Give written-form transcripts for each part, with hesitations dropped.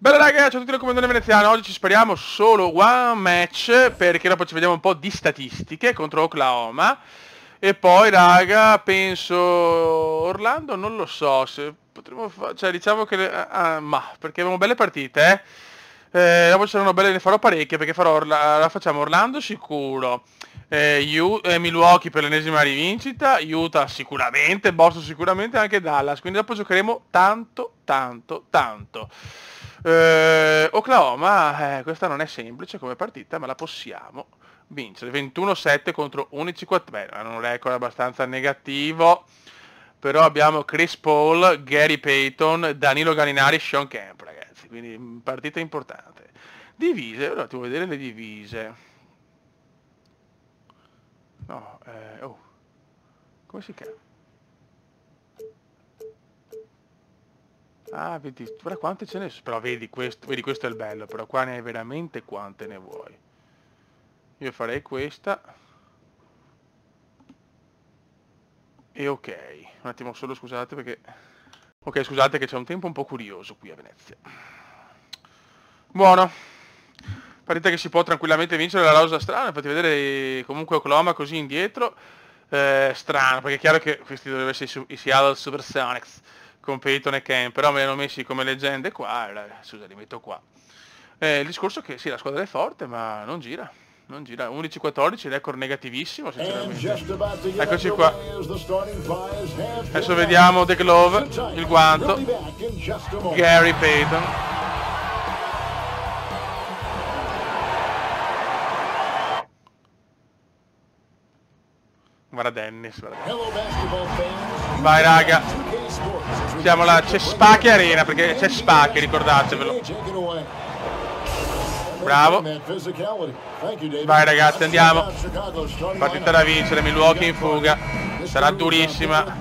Bella raga, ciao a tutti, come veneziano. Oggi ci speriamo solo one match, perché dopo ci vediamo un po' di statistiche contro Oklahoma. E poi raga, penso Orlando, non lo so se potremmo fare, cioè diciamo che ma perché abbiamo belle partite, dopo ci saranno belle, ne farò parecchie, perché la facciamo Orlando sicuro, Milwaukee per l'ennesima rivincita, Utah sicuramente, Boston sicuramente, anche Dallas, quindi dopo giocheremo tanto. Oklahoma, questa non è semplice come partita, ma la possiamo vincere. 21-7 contro 11-4, beh, hanno un record abbastanza negativo, però abbiamo Chris Paul, Gary Payton, Danilo Gallinari, Sean Kemp, ragazzi, quindi partita importante. Divise, ora ti vuoi vedere le divise. No, come si chiama? Ah, vedi, guarda quante ce ne sono, però vedi questo è il bello, però qua ne hai veramente quante ne vuoi. Io farei questa. E ok, un attimo solo, scusate perché... Ok, scusate che c'è un tempo un po' curioso qui a Venezia. Buono. Partita che si può tranquillamente vincere, la rosa strana, fate vedere comunque Oklahoma così indietro. Strano, perché è chiaro che questi dovrebbero essere i Seattle Supersonics con Peyton e Kemp, però me li hanno messi come leggende qua, scusa, li metto qua. Il discorso è che sì, la squadra è forte, ma non gira. 11-14, record negativissimo, sinceramente. Eccoci qua. Adesso vediamo The Glove, il guanto. Gary Payton. Guarda Dennis, vai raga. Siamo alla Cespacchi Arena, perché c'è Cespacchi, ricordatevelo. Bravo. Vai ragazzi, andiamo. Partita da vincere, Milwaukee in fuga. Sarà durissima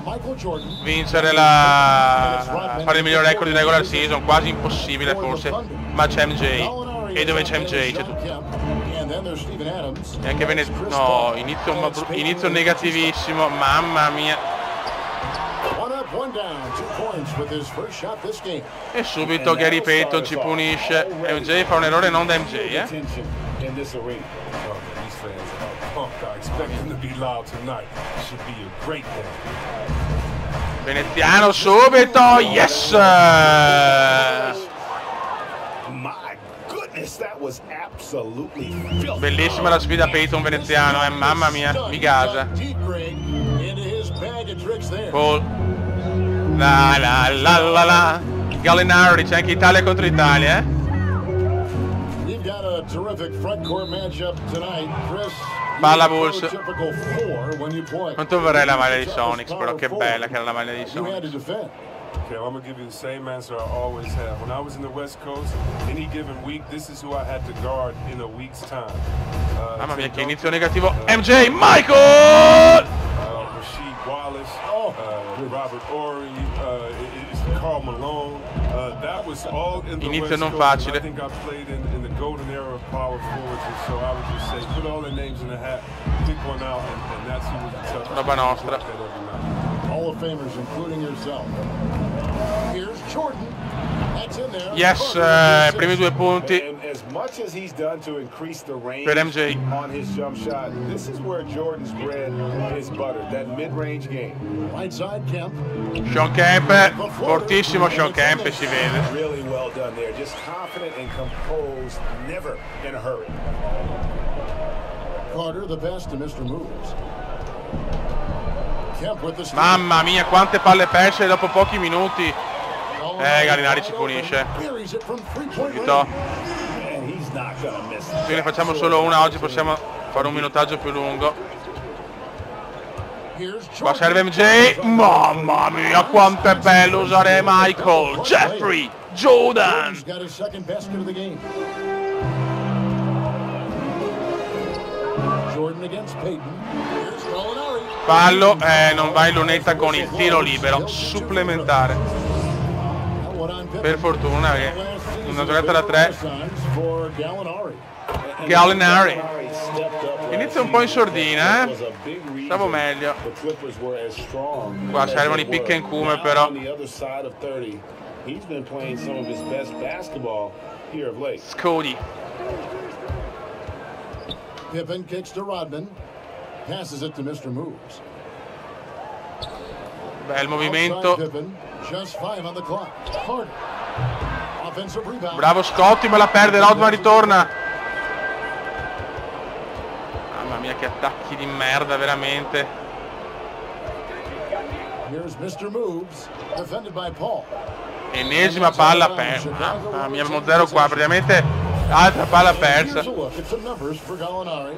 vincere fare il miglior record di regular season, quasi impossibile forse, ma c'è MJ. E dove c'è MJ c'è tutto. E anche no, inizio negativissimo, mamma mia. E subito Gary Payton ci punisce. MJ fa un errore non da MJ, Veneziano subito, yes! Bellissima la sfida Payton Veneziano, mamma mia, mi gasa. Paul. La. Gallinari, c'è anche Italia contro Italia, Balla Bulls. Quanto vorrei la maglia di Sonics, però che bella che era la maglia di Sonics. Okay, I'm gonna give you the same answer I always have. When I was in the West Coast, any given week, this is who I had to guard in a week's time. Mamma mia, che inizio negativo. MJ, Michael! Rasheed Wallace, Robert Horry, Karl Malone. That was all in the inizio West non Coast. facile. I think I played in the golden era of power forwards, and so I would just say, put all their names in the hat, pick one out, and that's who was the toughest. Roba nostra. Hall of Famers, including yourself. Here's Jordan. That's in there. Yes, primi 2 punti per MJ. On his jump shot, this is where Jordan's bread is buttered. That mid-range game. Right side, Kemp. Sean Kemp, fortissimo Sean Kemp, si vede. Really well done there. Just confident and composed, never in a hurry. Carter, the best to Mr. Moves. Mamma mia, quante palle perse dopo pochi minuti. Gallinari ci punisce. Subito. Se ne facciamo solo una oggi possiamo fare un minutaggio più lungo. Qua serve MJ. Mamma mia, quanto è bello usare Michael, Jeffrey, Jordan. Fallo, non va in lunetta con il tiro libero supplementare. Per fortuna che una giocata da 3. Gallinari inizia un po' in sordina, stavo meglio. Qua servono i pick and come, però He's been playing some of his best basketball here of late. Scotty. Pippen kicks to Rodman. Passes it to Mr. Moves. Bel movimento. Pippen, just 5 on the clock. Harden. Offensive rebound. Bravo Scotti, ma la perde, Rodman ritorna. Mamma mia che attacchi di merda veramente. Here's Mr. Moves, defended by Paul. Ennesima palla persa. Mamma mia, abbiamo 0 qua, praticamente altra palla persa.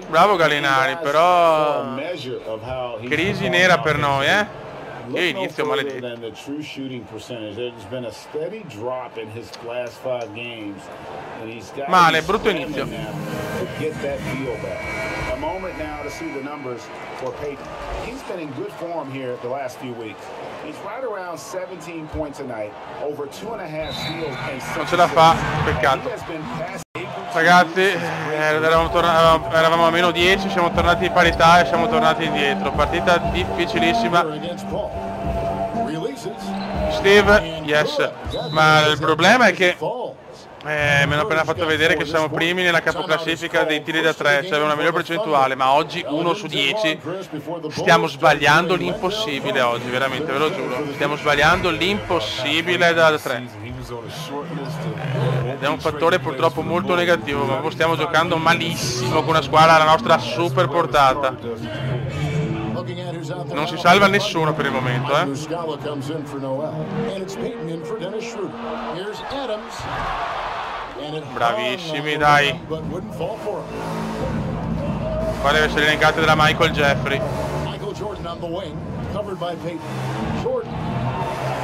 Bravo Gallinari, però crisi nera per noi, Che inizio maledetto. Male, brutto inizio. A moment now to see the numbers for Peyton. He's been in good form here the last few weeks. He's right around 17 points a night, over 2.5 steals and 6 Non ce la fa, peccato. Ragazzi, eravamo a meno 10, siamo tornati in parità e siamo tornati indietro. Partita difficilissima. Steve, yes. Ma il problema è che mi hanno appena fatto vedere che siamo primi nella capoclassifica dei tiri da 3, cioè una migliore percentuale, ma oggi 1 su 10 stiamo sbagliando l'impossibile oggi, veramente, ve lo giuro. Stiamo sbagliando l'impossibile da 3. Ed è un fattore purtroppo molto negativo, ma stiamo giocando malissimo con una squadra alla nostra super portata. Non si salva nessuno per il momento, Bravissimi, dai. Qua deve essere l'elencato della Michael Jeffrey.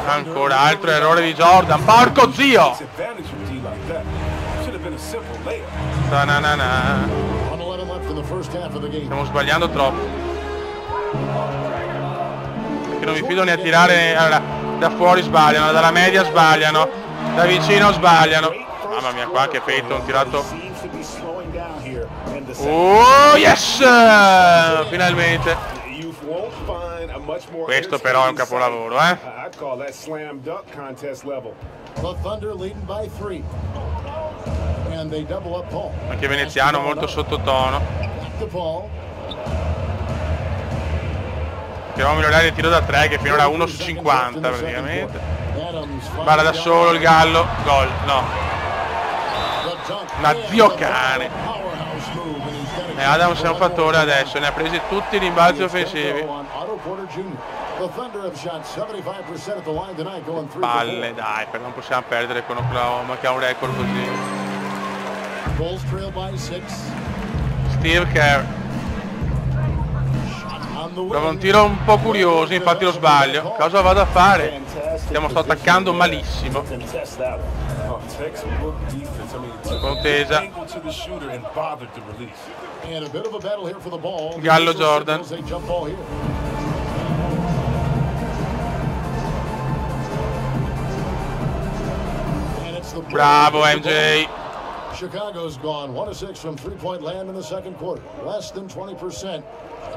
Ancora altro errore di Jordan. Porco zio! Stiamo sbagliando troppo. Perché non mi fido né a tirare. Allora, da fuori sbagliano, dalla media sbagliano, da vicino sbagliano. Mamma mia, qua che Peyton tirato. Oh yes! Finalmente. Questo però è un capolavoro, Anche veneziano molto sottotono. Dobbiamo migliorare il tiro da 3 che finora è 1 su 50 praticamente. Bara da solo il Gallo. Gol, no. Ma zio cane. E Adams è un fattore adesso, ne ha presi tutti i rimbalzi offensivi. Palle, dai, perché non possiamo perdere con Oklahoma che ha un record così. Steve Kerr. Prova un tiro un po' curioso, infatti lo sbaglio. Cosa vado a fare? Sto attaccando malissimo. Contesa. Gallo Jordan. Bravo MJ. Chicago's gone 1 of 6 from three-point land in the second quarter, less than 20%,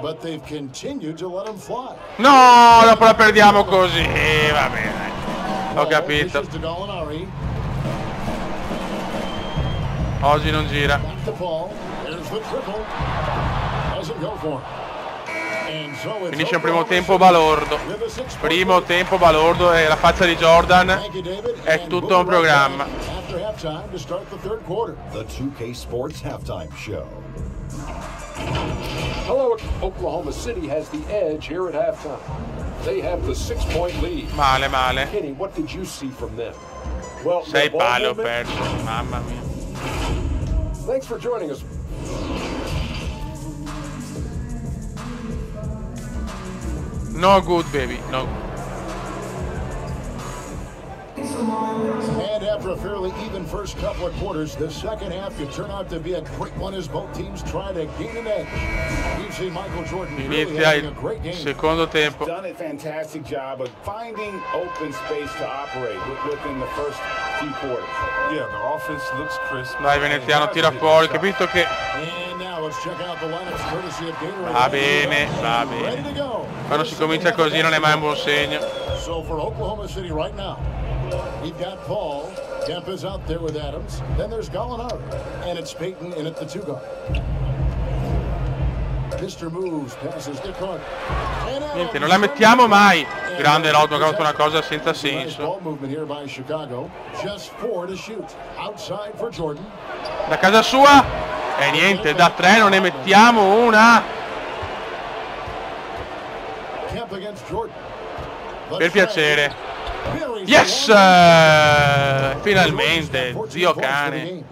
but they've continued to let them fly. No, dopo la perdiamo così, va bene. Ho capito. Oggi non gira. Finisce il primo tempo balordo. Primo tempo balordo e la faccia di Jordan è tutto un programma. The 2K Sports Halftime Show. Hello, Oklahoma City has the edge here at halftime. They have the 6-point lead. Male, male. Kenny, what did you see from them? Well, 6 palle ho perso, mamma mia. Thanks for joining us. No good, baby, no good. And after a fairly even first couple of quarters, the second half could turn out to be a great one as both teams try to gain an edge. We've seen Michael Jordan really having a great game. Secondo tempo. Done a fantastic job of finding open space to operate within the first few quarters. Yeah, the offense looks crisp. Dai veneziano, tira fuori, capito che... Va bene, va bene. Quando si comincia così non è mai un buon segno. So for Oklahoma City right now, We've got Paul. Kemp is out there with Adams. Then there's Gallinari. And it's Payton in at the 2 guard. Mr. Moves passes to Carter. Niente, non la mettiamo mai. Grande Rodman, ha fatto una cosa senza senso. Da casa sua. E niente, da 3 non ne mettiamo una. Per piacere. Yes! Finalmente, zio cane.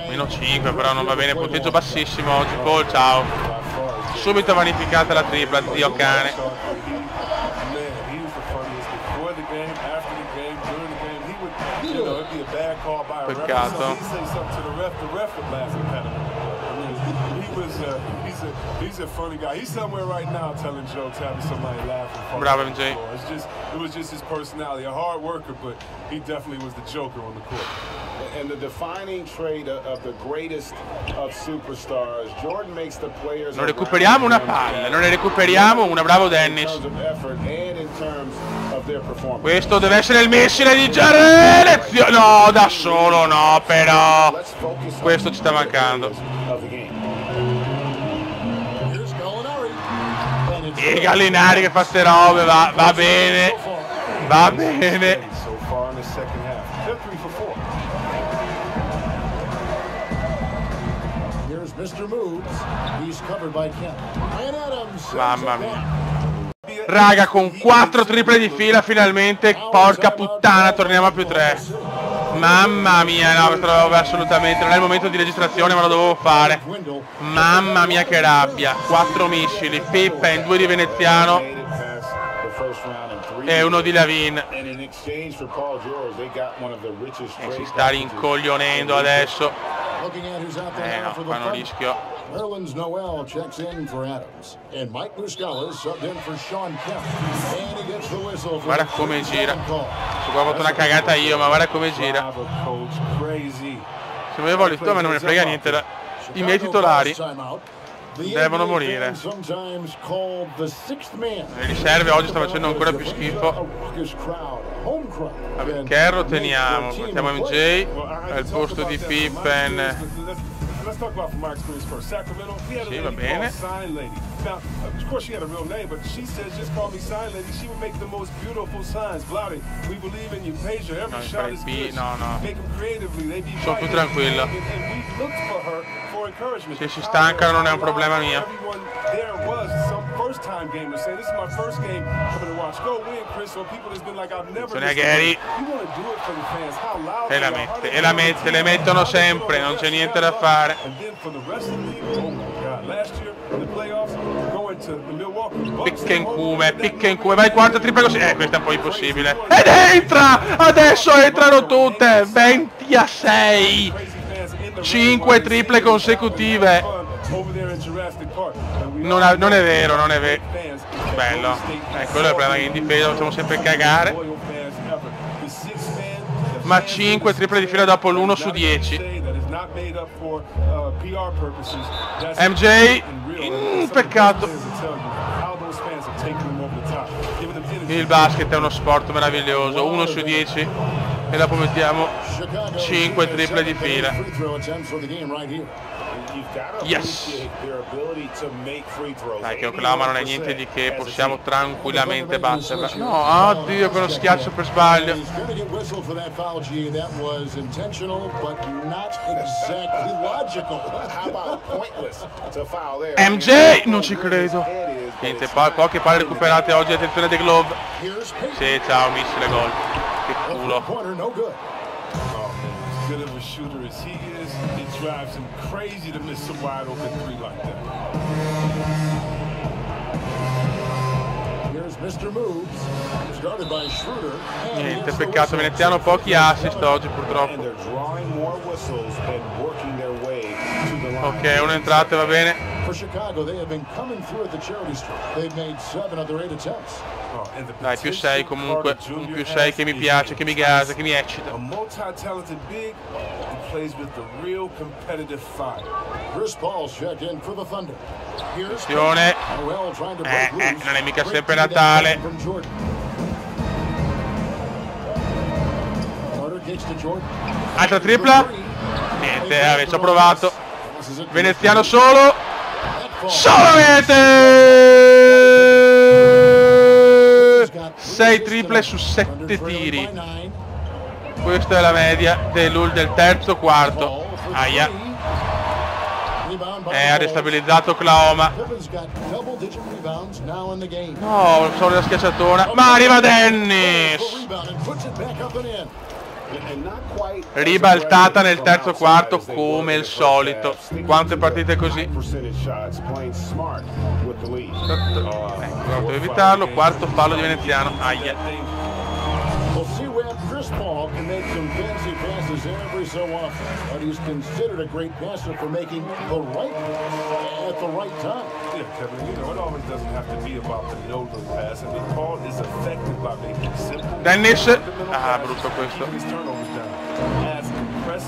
Meno 5, però non va bene, punteggio bassissimo oggi. Paul, ciao. Subito vanificata la tripla, zio cane. Peccato. He's a funny guy. He's somewhere right now telling jokes, having somebody laughing. Bravo MJ. It was just his personality, a hard worker, but he definitely was the joker on the court. And the defining trait of the greatest of superstars, Jordan makes the players. Non recuperiamo una palla, non ne recuperiamo una, bravo Dennis. Questo deve essere il missile di Jarrett. No, da solo no, però. Questo ci sta mancando. E Gallinari che fa ste robe, va bene, va bene. Mamma mia. Raga, con 4 triple di fila finalmente, porca puttana, torniamo a più 3. Mamma mia, no, questo lo dovevo assolutamente, non è il momento di registrazione ma lo dovevo fare. Mamma mia che rabbia. 4 missili, Pippen, 2 di Veneziano e 1 di Lavin. E si sta rincoglionendo adesso. No, qua non rischio. Nerlens Noel checks in for Adams. And Mike Muscala subbed in for Sean Kemp. And he gets the whistle. Guarda come gira. Ci ho fatto una cagata io, ma guarda come gira. Se me voglio ma non me ne frega niente. I miei titolari devono morire. Le riserve oggi stanno facendo ancora più schifo. Vabbè, Kerro teniamo, mettiamo MJ al posto di Pippen. Let's talk about from my experience first. Sacramento, we had a lady called Sign Lady. Now, of course, she had a real name, but she says just call me Sign Lady. She would make the most beautiful signs. Vladdy, we believe in you. Pager, every shot is good. Make them creatively. They be sono più tranquillo. And we looked for her for encouragement. Se si stancano non è un problema mio. Everyone there was some first-time gamers saying, "This is my first game. I'm going to watch. Go win, Chris." So people has been like, "I've never." You want to do it for the fans. How loud? E la mette, le mettono sempre, non c'è niente da fare. Picca in cume, vai quarta tripla così. Questa è un po' impossibile. Ed entra! Adesso entrano tutte! 20-6! 5 triple consecutive. Non è vero, non è vero. Bello. Quello è il problema, che in difesa facciamo sempre cagare. Ma 5 triple di fila dopo l'1 su 10. MJ, peccato. Il basket è uno sport meraviglioso. 1 su 10 e dopo mettiamo 5 triple di fila. Yes. Dai, che Oklahoma non è niente di che, possiamo tranquillamente batterla. No, oddio, con uno schiaccio per sbaglio. MJ, non ci credo. Niente, poche palle recuperate oggi, attenzione dei Glove. Sì, ciao, missile gol. Che culo. Good of a shooter as he is, it drives him crazy to miss a wide open 3 like that. Here's Mr. Moves, started by Schroeder. Niente, peccato, veneziano pochi assist oggi purtroppo. Ok, 1 entrate, va bene. For Chicago, they have been coming through at the charity stripe. They've made 7 of their 8 attempts. Dai, più 6 comunque, un più 6 che mi piace, che mi gasa, che mi eccita. A multi-talented big who plays with the real competitive fire. Chris Paul's checked in for the Thunder. Here's Attenzione. Noel trying to break loose. Non è mica sempre Natale. From Jordan. Carter kicks to Jordan. Altra tripla. Niente, ci ho provato. Veneziano solo. Solamente 6 triple su 7 tiri. Questa è la media del terzo quarto. Aia. Ha destabilizzato Oklahoma. No, solo la schiacciatura. Ma arriva Dennis. Ribaltata nel terzo quarto come il solito. Quante partite così? Devo evitarlo. Quarto fallo di Veneziano. Aia. Chris Paul can make some fancy passes every so often, but he's considered a great passer for making the right at the right time. Yeah, Kevin, you know, it always doesn't have to be about the no-look pass. I mean, Paul is effective by making simple... Dennis! Ah, brutto questo.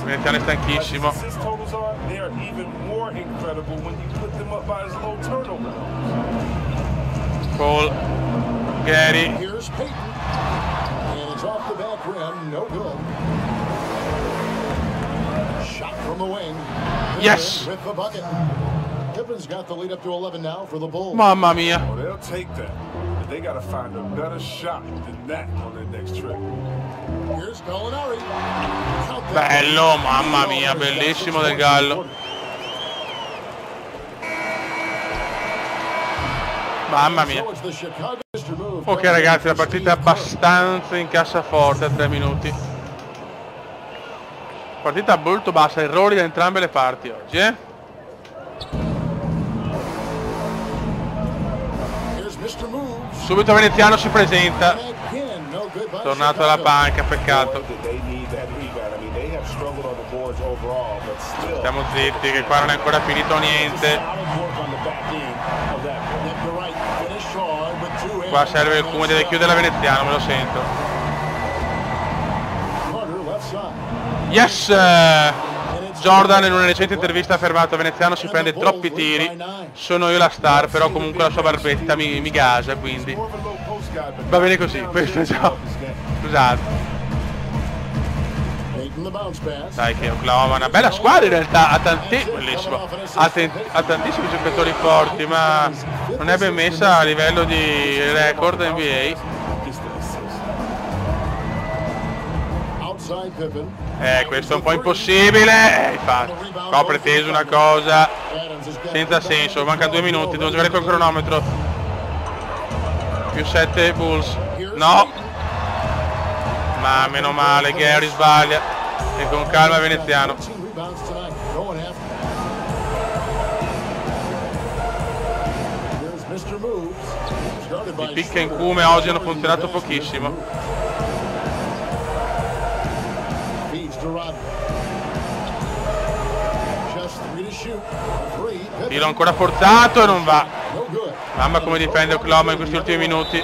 Veneziano è stanchissimo. His totals are, they are even more incredible when you put them up by his low turnover. Paul. Gary. Here's Payton. It's off the back rim, no good. Shot from the wing. Yes! With the bucket. Pippen's got the lead up to 11 now for the Bulls. Mamma mia. Well, they'll take that, but they got to find a better shot than that on their next trip. Here's Gallinari. Bello, mamma mia, bellissimo del Gallo. Mamma mia. Ok ragazzi, la partita è abbastanza in cassaforte a 3 minuti. Partita molto bassa, errori da entrambe le parti oggi, Subito Veneziano si presenta. Tornato alla panca, peccato. Stiamo zitti che qua non è ancora finito niente. Qua serve il come deve chiudere la Veneziano, me lo sento. Yes! Jordan in una recente intervista ha affermato: Veneziano si prende troppi tiri, sono io la star, però comunque la sua barbetta mi gasa, quindi va bene così, questo è già. Scusate. Dai che Oklahoma è una bella squadra in realtà, ha tantissimi giocatori forti, ma non è ben messa a livello di record NBA. Questo è un po' impossibile. Infatti, ho preteso una cosa senza senso, mancano 2 minuti, devo giocare col cronometro. Più 7 Bulls. No! Ma meno male, Gary sbaglia. E con calma Veneziano. I pick and come oggi hanno funzionato pochissimo. Tiro ancora forzato e non va. Mamma come difende Oklahoma in questi ultimi minuti.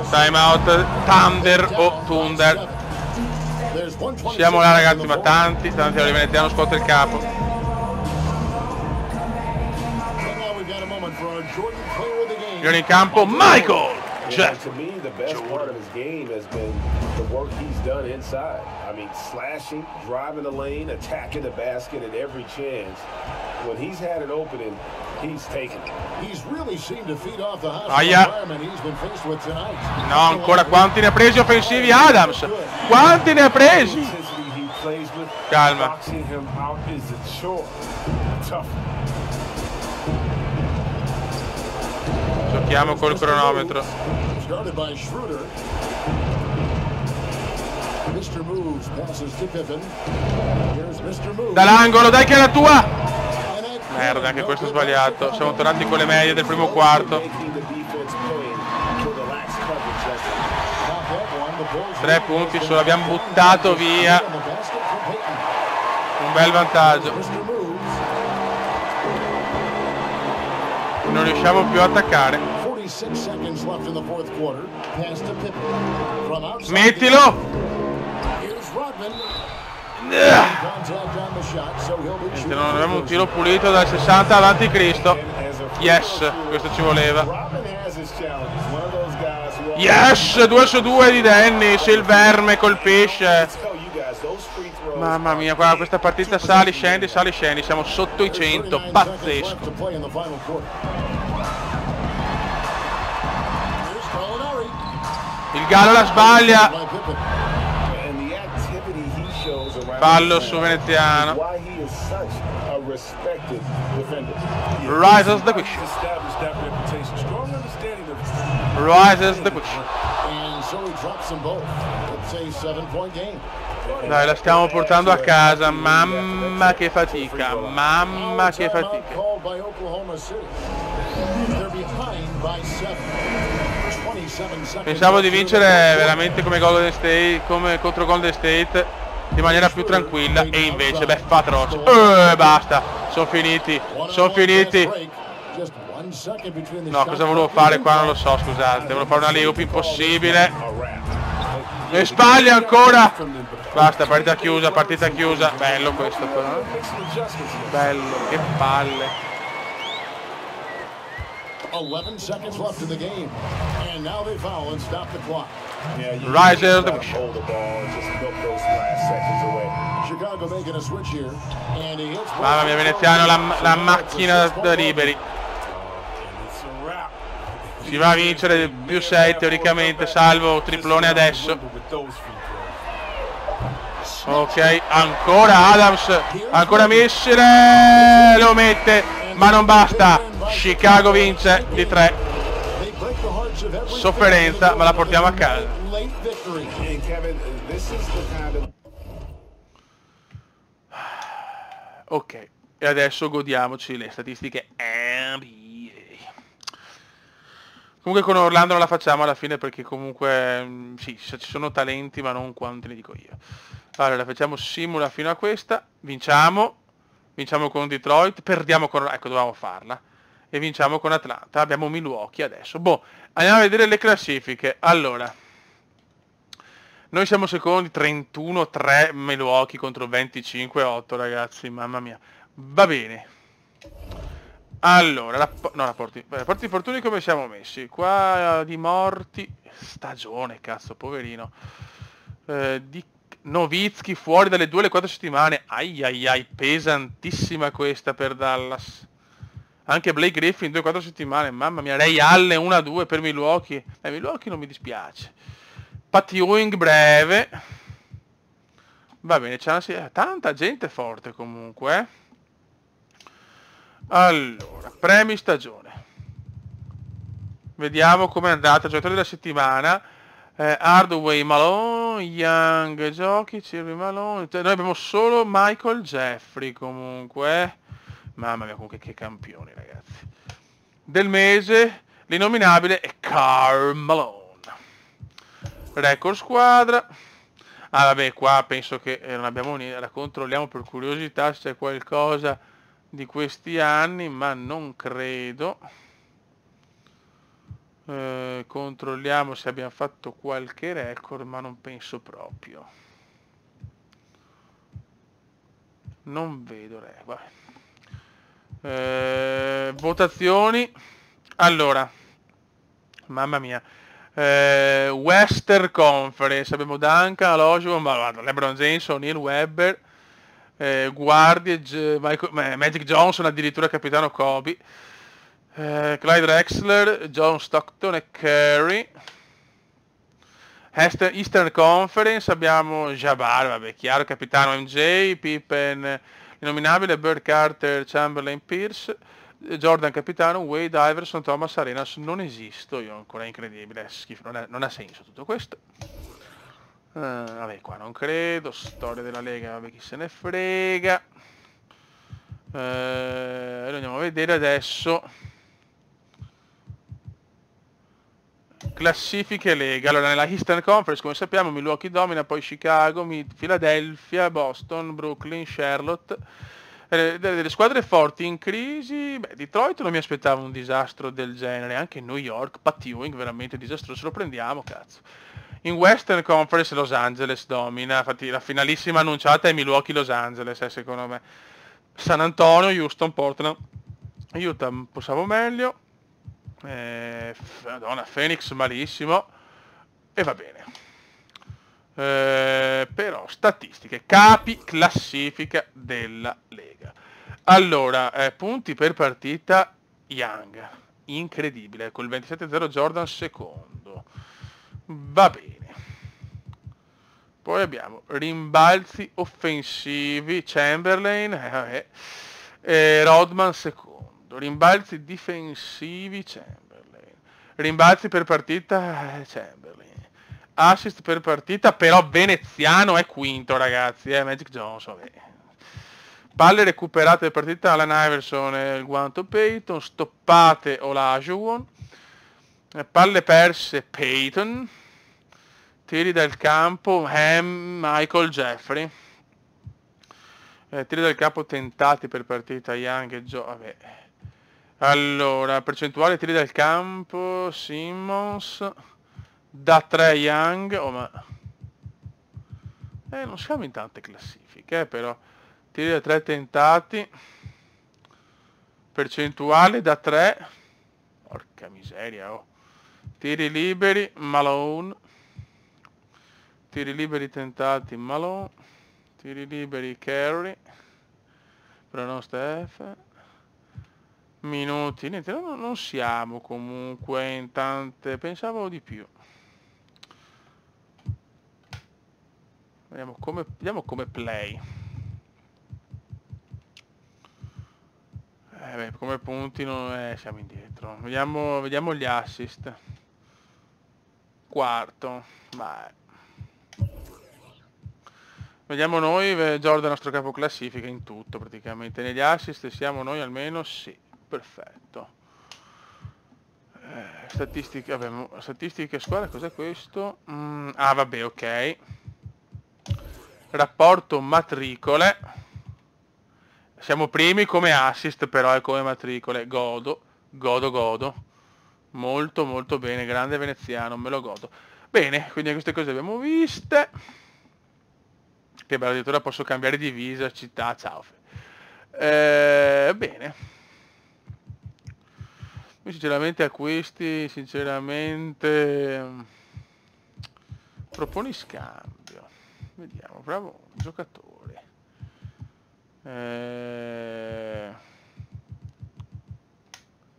Time out Thunder o Thunder. Siamo là ragazzi, ma tanti di Veneziano scuote il capo. Viene in campo Michael Jeff. The work he's done inside. I mean, slashing, driving the lane, attacking the basket at every chance. When he's had an opening, he's taken it. He's really seemed to feed off the environment he's been faced with tonight. No, ancora quanti ne ha presi offensivi Adams? Quanti ne ha presi? Calma. Giochiamo col cronometro. Dall'angolo, dai che è la tua! Merda, anche questo è sbagliato. Siamo tornati con le medie del primo quarto. 3 punti solo, abbiamo buttato via un un bel vantaggio. Non riusciamo più a attaccare. Mettilo! Non abbiamo un tiro pulito dal 60 avanti Cristo. Yes, questo ci voleva. Yes, 2 su 2 di Dennis, il verme colpisce. Mamma mia, guarda, questa partita sali, scendi, siamo sotto i 100, pazzesco. Il Gallo la sbaglia. Fallo su Veneziano. Rises the question. Rises the question. Dai, la stiamo portando a casa. Mamma che fatica. Mamma che fatica. Pensavo di vincere veramente come Golden State, come contro Golden State, in maniera più tranquilla, e invece beffa atroce. Basta, sono finiti. No, cosa volevo fare qua non lo so, scusate, volevo fare una layup impossibile. E sbaglia ancora. Basta, partita chiusa. Bello questo però. Bello, che palle. 11 seconds left in the game, and now they foul and stop the clock. Riser the hold the ball and just milk those last seconds away. Chicago making a switch here, and he hits. Mamma mia, Veneziano, la macchina da liberi. Si va a vincere più 6 teoricamente, salvo triplone adesso. Ok, ancora Adams, ancora missile, lo mette, ma non basta. Chicago vince di 3. Sofferenza, ma la portiamo a casa. Ok, e adesso godiamoci le statistiche NBA. Comunque con Orlando non la facciamo alla fine perché comunque sì, ci sono talenti ma non quanti ne dico io. Allora facciamo simula fino a questa, vinciamo con Detroit, perdiamo con... ecco, dovevamo farla. E vinciamo con Atlanta. Abbiamo Milwaukee adesso. Boh, andiamo a vedere le classifiche. Allora, noi siamo secondi, 31-3 Milwaukee contro 25-8, ragazzi. Mamma mia. Va bene. Allora, rapporti infortuni come siamo messi? Qua di morti, stagione, cazzo, poverino. Di Nowitzki fuori dalle 2 alle 4 settimane. Ai, pesantissima questa per Dallas. Anche Blake Griffin 2-4 settimane, mamma mia. Ray Allen 1-2 per Milwaukee. Milwaukee non mi dispiace. Pat Ewing breve. Va bene, c'è tanta gente forte comunque. Allora, premi stagione. Vediamo com'è andata. Giocatori della settimana. Hardaway, Malone, Young, Jokic, Malone. Noi abbiamo solo Michael Jeffrey comunque. Mamma mia, comunque che campioni, ragazzi. Del mese, l'innominabile è Karl Malone. Record squadra. Ah vabbè, qua penso che non abbiamo niente. La controlliamo per curiosità se c'è qualcosa di questi anni, ma non credo. Controlliamo se abbiamo fatto qualche record, ma non penso proprio. Non vedo record. Votazioni. Allora, mamma mia, Western Conference abbiamo Duncan, Alojo, LeBron James, O'Neal, Webber, guardie, Magic Johnson, addirittura capitano Kobe, Clyde Drexler, John Stockton e Curry. Eastern Conference abbiamo Jabbar, vabbè, chiaro, capitano MJ, Pippen innominabile, Bird, Carter, Chamberlain, Pierce, Jordan capitano, Wade, Iverson, Thomas, Arenas. Non esisto io ancora, incredibile, schifo, non ha senso tutto questo. Vabbè, qua non credo. Storia della Lega, vabbè, chi se ne frega. Lo andiamo a vedere adesso. Classifiche Lega. Allora, nella Eastern Conference, come sappiamo, Milwaukee domina, poi Chicago, Philadelphia, Boston, Brooklyn, Charlotte. Delle squadre forti in crisi, beh, Detroit non mi aspettavo un disastro del genere, anche New York, Pat Ewing veramente disastroso, lo prendiamo, cazzo. In Western Conference Los Angeles domina, infatti la finalissima annunciata è Milwaukee-Los Angeles, secondo me. San Antonio, Houston, Portland, Utah un po' stavo meglio, Madonna, Phoenix malissimo, e va bene. Però statistiche, capi classifica della Lega. Allora, punti per partita Young, incredibile, col 27-0 Jordan secondo, va bene. Poi abbiamo rimbalzi offensivi Chamberlain, Rodman secondo, rimbalzi difensivi Chamberlain, rimbalzi per partita Chamberlain, assist per partita, però veneziano è quinto, ragazzi, Magic Johnson, palle recuperate per partita Allen Iverson e il guanto Peyton, stoppate Olajuwon, palle perse Peyton, tiri dal campo Michael Jeffrey, tiri dal campo tentati per partita Young e vabbè. Allora, percentuale tiri dal campo Simmons, da 3 Young, ma non siamo in tante classifiche, però tiri da 3 tentati, percentuale da 3, porca miseria, tiri liberi Malone, tiri liberi tentati Malone, tiri liberi Curry, però non Steph, minuti, niente, non siamo comunque in tante, pensavo di più. Vediamo come play. Beh, come punti siamo indietro. Vediamo gli assist. Quarto. Vediamo noi, Jordan, il nostro capo classifica in tutto praticamente. Negli assist siamo noi almeno, sì. Perfetto. Statistiche, vabbè, statistiche squadra, cos'è questo? Vabbè, ok. Rapporto matricole, siamo primi come assist, però è come matricole, godo, molto molto bene, grande veneziano, me lo godo. Bene, quindi queste cose abbiamo viste, che bello, addirittura posso cambiare divisa, città, ciao. Bene, sinceramente acquisti, proponi scambio. Vediamo, bravo giocatore.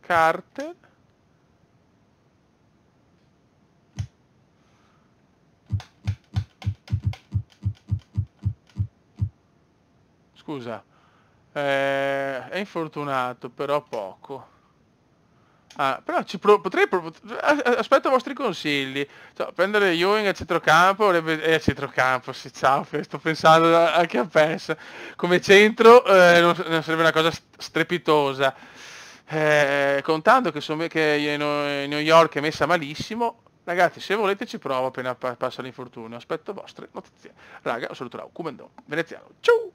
Carter. Scusa. È infortunato, però poco. Però potrei aspetto i vostri consigli, cioè, prendere Ewing a centrocampo, sì, ciao, sto pensando anche a PES come centro, non sarebbe una cosa strepitosa, contando che New York è messa malissimo. Ragazzi, se volete ci provo appena passa l'infortunio, aspetto vostre notizie. Raga, un saluto da Kumendon, veneziano, ciao!